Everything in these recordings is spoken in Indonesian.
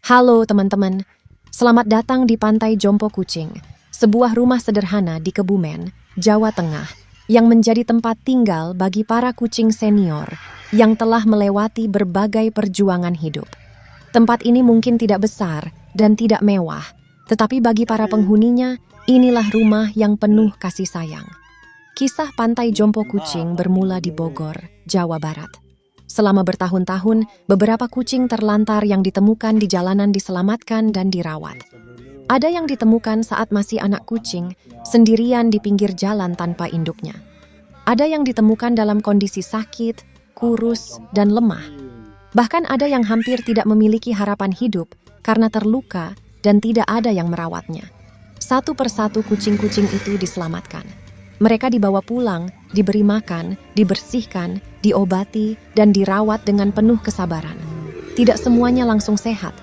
Halo teman-teman, selamat datang di Pantai Jompo Kucing, sebuah rumah sederhana di Kebumen, Jawa Tengah, yang menjadi tempat tinggal bagi para kucing senior yang telah melewati berbagai perjuangan hidup. Tempat ini mungkin tidak besar dan tidak mewah, tetapi bagi para penghuninya, inilah rumah yang penuh kasih sayang. Kisah Pantai Jompo Kucing bermula di Bogor, Jawa Barat. Selama bertahun-tahun, beberapa kucing terlantar yang ditemukan di jalanan diselamatkan dan dirawat. Ada yang ditemukan saat masih anak kucing, sendirian di pinggir jalan tanpa induknya. Ada yang ditemukan dalam kondisi sakit, kurus, dan lemah. Bahkan ada yang hampir tidak memiliki harapan hidup karena terluka dan tidak ada yang merawatnya. Satu persatu kucing-kucing itu diselamatkan. Mereka dibawa pulang, diberi makan, dibersihkan, diobati, dan dirawat dengan penuh kesabaran. Tidak semuanya langsung sehat.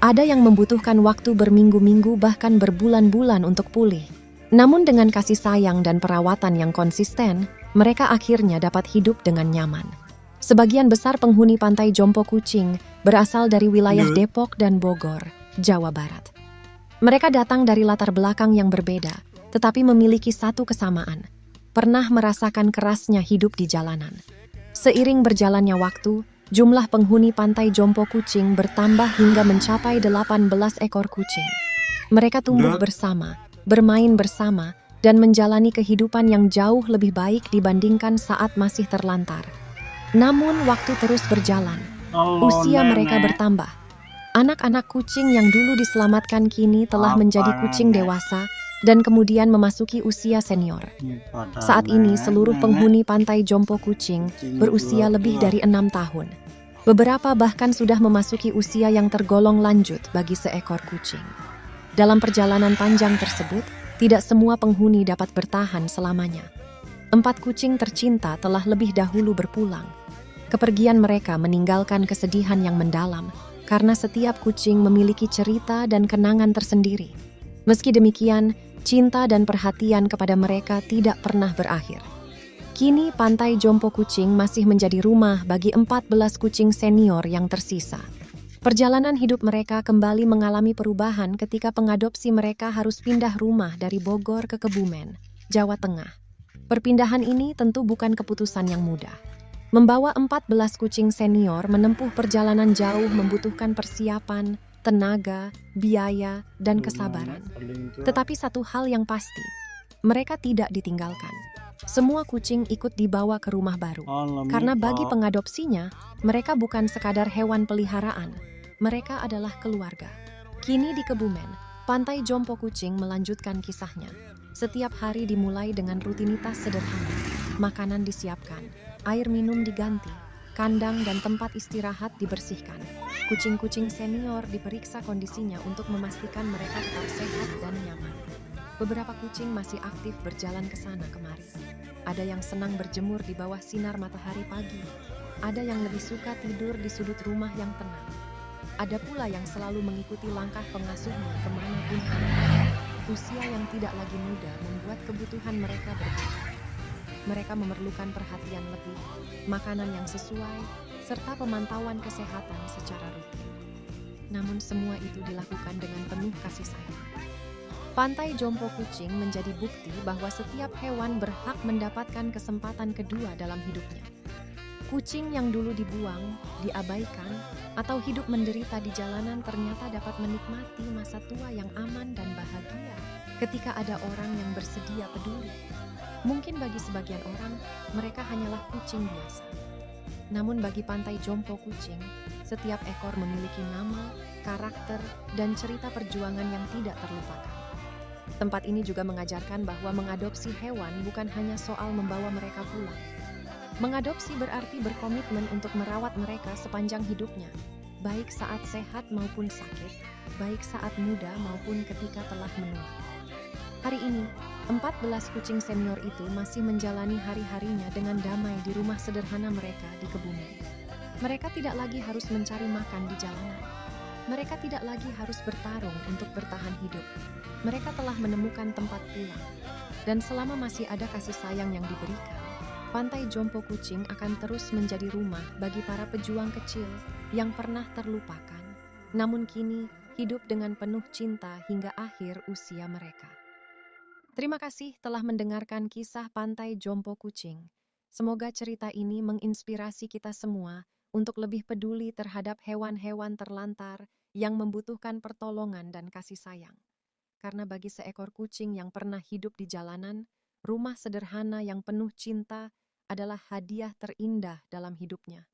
Ada yang membutuhkan waktu berminggu-minggu bahkan berbulan-bulan untuk pulih. Namun dengan kasih sayang dan perawatan yang konsisten, mereka akhirnya dapat hidup dengan nyaman. Sebagian besar penghuni Pantai Jompo Kucing berasal dari wilayah Depok dan Bogor, Jawa Barat. Mereka datang dari latar belakang yang berbeda, tetapi memiliki satu kesamaan, pernah merasakan kerasnya hidup di jalanan. Seiring berjalannya waktu, jumlah penghuni Pantai Jompo Kucing bertambah hingga mencapai 18 ekor kucing. Mereka tumbuh bersama, bermain bersama, dan menjalani kehidupan yang jauh lebih baik dibandingkan saat masih terlantar. Namun waktu terus berjalan, usia mereka bertambah. Anak-anak kucing yang dulu diselamatkan kini telah menjadi kucing dewasa, dan kemudian memasuki usia senior. Saat ini seluruh penghuni Pantai Jompo Kucing berusia lebih dari 6 tahun. Beberapa bahkan sudah memasuki usia yang tergolong lanjut bagi seekor kucing. Dalam perjalanan panjang tersebut, tidak semua penghuni dapat bertahan selamanya. 4 kucing tercinta telah lebih dahulu berpulang. Kepergian mereka meninggalkan kesedihan yang mendalam, karena setiap kucing memiliki cerita dan kenangan tersendiri. Meski demikian, cinta dan perhatian kepada mereka tidak pernah berakhir. Kini Pantai Jompo Kucing masih menjadi rumah bagi 14 kucing senior yang tersisa. Perjalanan hidup mereka kembali mengalami perubahan ketika pengadopsi mereka harus pindah rumah dari Bogor ke Kebumen, Jawa Tengah. Perpindahan ini tentu bukan keputusan yang mudah. Membawa 14 kucing senior menempuh perjalanan jauh membutuhkan persiapan, tenaga, biaya, dan kesabaran. Tetapi satu hal yang pasti, mereka tidak ditinggalkan. Semua kucing ikut dibawa ke rumah baru. Karena bagi pengadopsinya, mereka bukan sekadar hewan peliharaan. Mereka adalah keluarga. Kini di Kebumen, Pantai Jompo Kucing melanjutkan kisahnya. Setiap hari dimulai dengan rutinitas sederhana. Makanan disiapkan, air minum diganti, kandang dan tempat istirahat dibersihkan. Kucing-kucing senior diperiksa kondisinya untuk memastikan mereka tetap sehat dan nyaman. Beberapa kucing masih aktif berjalan ke sana kemari. Ada yang senang berjemur di bawah sinar matahari pagi. Ada yang lebih suka tidur di sudut rumah yang tenang. Ada pula yang selalu mengikuti langkah pengasuhnya kemanapun pergi. Usia yang tidak lagi muda membuat kebutuhan mereka berbeda. Mereka memerlukan perhatian lebih, makanan yang sesuai, serta pemantauan kesehatan secara rutin. Namun semua itu dilakukan dengan penuh kasih sayang. Pantai Jompo Kucing menjadi bukti bahwa setiap hewan berhak mendapatkan kesempatan kedua dalam hidupnya. Kucing yang dulu dibuang, diabaikan, atau hidup menderita di jalanan ternyata dapat menikmati masa tua yang aman dan bahagia ketika ada orang yang bersedia peduli. Mungkin bagi sebagian orang, mereka hanyalah kucing biasa. Namun bagi Pantai Jompo Kucing, setiap ekor memiliki nama, karakter, dan cerita perjuangan yang tidak terlupakan. Tempat ini juga mengajarkan bahwa mengadopsi hewan bukan hanya soal membawa mereka pulang. Mengadopsi berarti berkomitmen untuk merawat mereka sepanjang hidupnya, baik saat sehat maupun sakit, baik saat muda maupun ketika telah menua. Hari ini, 14 kucing senior itu masih menjalani hari-harinya dengan damai di rumah sederhana mereka di Kebumen. Mereka tidak lagi harus mencari makan di jalanan. Mereka tidak lagi harus bertarung untuk bertahan hidup. Mereka telah menemukan tempat pulang. Dan selama masih ada kasih sayang yang diberikan, Pantai Jompo Kucing akan terus menjadi rumah bagi para pejuang kecil yang pernah terlupakan, namun kini hidup dengan penuh cinta hingga akhir usia mereka. Terima kasih telah mendengarkan kisah Pantai Jompo Kucing. Semoga cerita ini menginspirasi kita semua untuk lebih peduli terhadap hewan-hewan terlantar yang membutuhkan pertolongan dan kasih sayang. Karena bagi seekor kucing yang pernah hidup di jalanan, rumah sederhana yang penuh cinta adalah hadiah terindah dalam hidupnya.